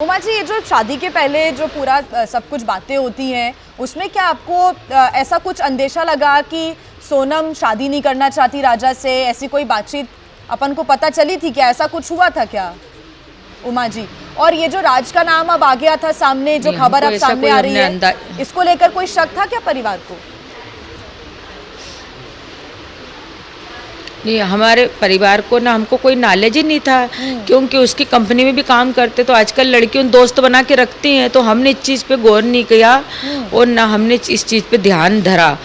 उमा जी, ये जो शादी के पहले जो पूरा सब कुछ बातें होती हैं, उसमें क्या आपको ऐसा कुछ अंदेशा लगा कि सोनम शादी नहीं करना चाहती राजा से? ऐसी कोई बातचीत अपन को पता चली थी क्या? ऐसा कुछ हुआ था क्या उमा जी? और ये जो राज का नाम अब आ गया था सामने, जो खबर अब सामने आ रही है, इसको लेकर कोई शक था क्या परिवार को? नहीं, हमारे परिवार को ना, हमको कोई नॉलेज ही नहीं था, क्योंकि उसकी कंपनी में भी काम करते, तो आजकल लड़कियों दोस्त बना के रखती हैं, तो हमने इस चीज़ पे गौर नहीं किया और ना हमने इस चीज़ पे ध्यान धरा,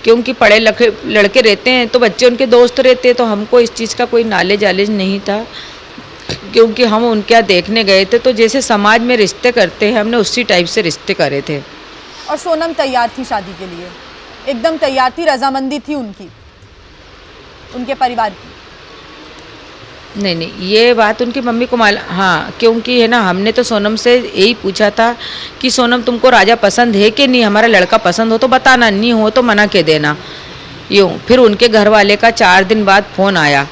क्योंकि पढ़े लिखे लड़के रहते हैं तो बच्चे उनके दोस्त रहते हैं, तो हमको इस चीज़ का कोई नॉलेज नहीं था, क्योंकि हम उनके यहाँ देखने गए थे तो जैसे समाज में रिश्ते करते हैं, हमने उसी टाइप से रिश्ते करे थे। और सोनम तैयार थी शादी के लिए, एकदम तैयार थी, रजामंदी थी उनकी, उनके परिवार की? नहीं, ये बात उनकी मम्मी को हाँ, क्योंकि है ना, हमने तो सोनम से यही पूछा था कि सोनम तुमको राजा पसंद है कि नहीं, हमारा लड़का पसंद हो तो बताना, नहीं हो तो मना के देना, यूँ। फिर उनके घर वाले का 4 दिन बाद फ़ोन आया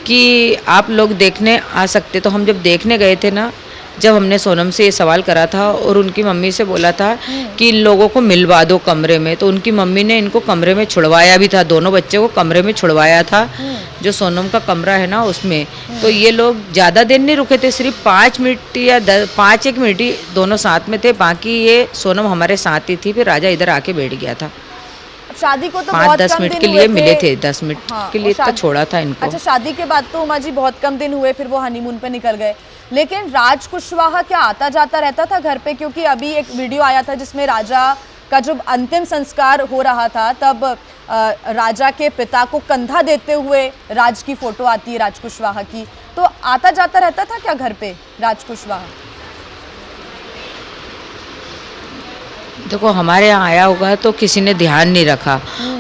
कि आप लोग देखने आ सकते, तो हम जब देखने गए थे ना, जब हमने सोनम से ये सवाल करा था और उनकी मम्मी से बोला था कि इन लोगों को मिलवा दो कमरे में, तो उनकी मम्मी ने इनको कमरे में छुड़वाया भी था, दोनों बच्चे को कमरे में छुड़वाया था, जो सोनम का कमरा है ना उसमें। तो ये लोग ज़्यादा देर नहीं रुके थे, सिर्फ 5 मिनट या 5-1 मिनट ही दोनों साथ में थे, बाकी ये सोनम हमारे साथ ही थी। फिर राजा इधर आके बैठ गया था। शादी को तो 5-10 मिनट के लिए मिले थे, 10 मिनट के लिए तो छोड़ा था इनको। अच्छा, शादी के बाद तो उमा जी बहुत कम दिन हुए, फिर वो हनीमून पे निकल गए, लेकिन राज कुशवाहा क्या आता जाता रहता था घर पे? क्योंकि अभी एक वीडियो आया था जिसमें राजा का जो अंतिम संस्कार हो रहा था, तब राजा के पिता को कंधा देते हुए राज की फोटो आती है, राज कुशवाहा की। तो आता जाता रहता था क्या घर पे राज कुशवाहा? देखो, हमारे यहाँ आया होगा तो किसी ने ध्यान नहीं रखा,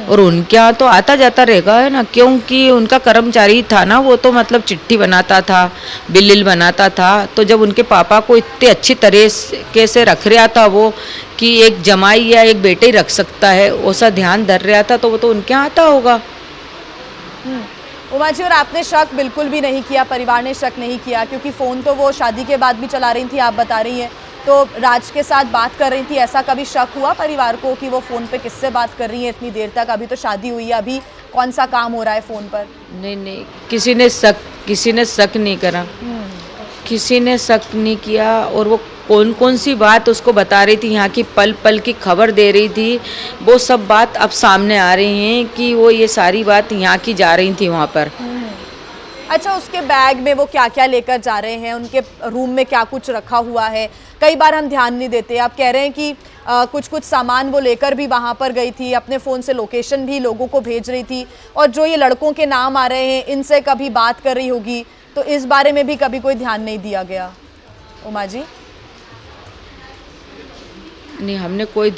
और उनके यहाँ तो आता जाता रहेगा, है ना, क्योंकि उनका कर्मचारी था ना वो, तो मतलब चिट्ठी बनाता था, बिल बनाता था। तो जब उनके पापा को इतने अच्छी तरीके से रख रहा था वो, कि एक जमाई या एक बेटे ही रख सकता है, वैसा ध्यान धर रहा था, तो वो तो उनके यहाँ आता होगा। उमा जी, और आपने शक बिल्कुल भी नहीं किया, परिवार ने शक नहीं किया, क्योंकि फ़ोन तो वो शादी के बाद भी चला रही थी, आप बता रही हैं, तो राज के साथ बात कर रही थी, ऐसा कभी शक हुआ परिवार को कि वो फ़ोन पे किससे बात कर रही है इतनी देर तक? अभी तो शादी हुई है, अभी कौन सा काम हो रहा है फ़ोन पर? नहीं, किसी ने शक नहीं करा, किसी ने शक नहीं किया। और वो कौन सी बात उसको बता रही थी, यहाँ की पल पल की खबर दे रही थी, वो सब बात अब सामने आ रही हैं कि वो ये सारी बात यहाँ की जा रही थी वहाँ पर। अच्छा, उसके बैग में वो क्या क्या लेकर जा रहे हैं, उनके रूम में क्या कुछ रखा हुआ है? कई बार हम ध्यान नहीं देते, आप कह रहे हैं कि कुछ सामान वो लेकर भी वहाँ पर गई थी, अपने फ़ोन से लोकेशन भी लोगों को भेज रही थी, और जो ये लड़कों के नाम आ रहे हैं इनसे कभी बात कर रही होगी, तो इस बारे में भी कभी कोई ध्यान नहीं दिया गया उमा जी? नहीं, हमने कोई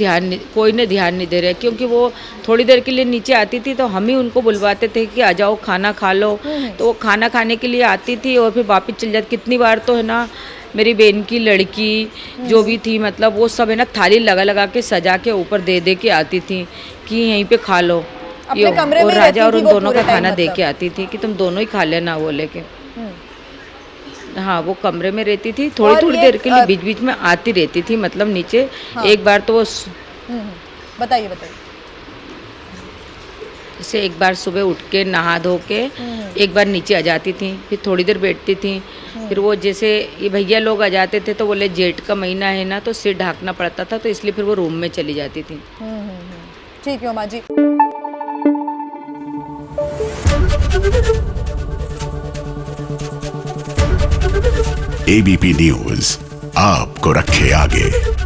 ने ध्यान नहीं दे रहा, क्योंकि वो थोड़ी देर के लिए नीचे आती थी तो हम ही उनको बुलवाते थे कि आ जाओ खाना खा लो, तो वो खाना खाने के लिए आती थी और फिर वापस चल जाती। कितनी बार तो है ना, मेरी बहन की लड़की जो भी थी, मतलब वो सब है ना, थाली लगा के सजा के ऊपर दे के आती थी कि यहीं पे खा लो, अपने कमरे में और राजा और उन दोनों का खाना दे मतलब के आती थी कि तुम दोनों ही खा लेना, वो लेके। हाँ, वो कमरे में रहती थी, थोड़ी देर के लिए बीच बीच में आती रहती थी, मतलब नीचे। हाँ। एक बार तो वो बताइए जैसे एक बार सुबह उठ के नहा धो के एक बार नीचे आ जाती थी, फिर थोड़ी देर बैठती थी, फिर वो जैसे ये भैया लोग आ जाते थे तो बोले जेठ का महीना है ना, तो सिर ढाकना पड़ता था, तो इसलिए फिर वो रूम में चली जाती थी। ठीक है उमा जी। एबीपी न्यूज़ आपको रखे आगे।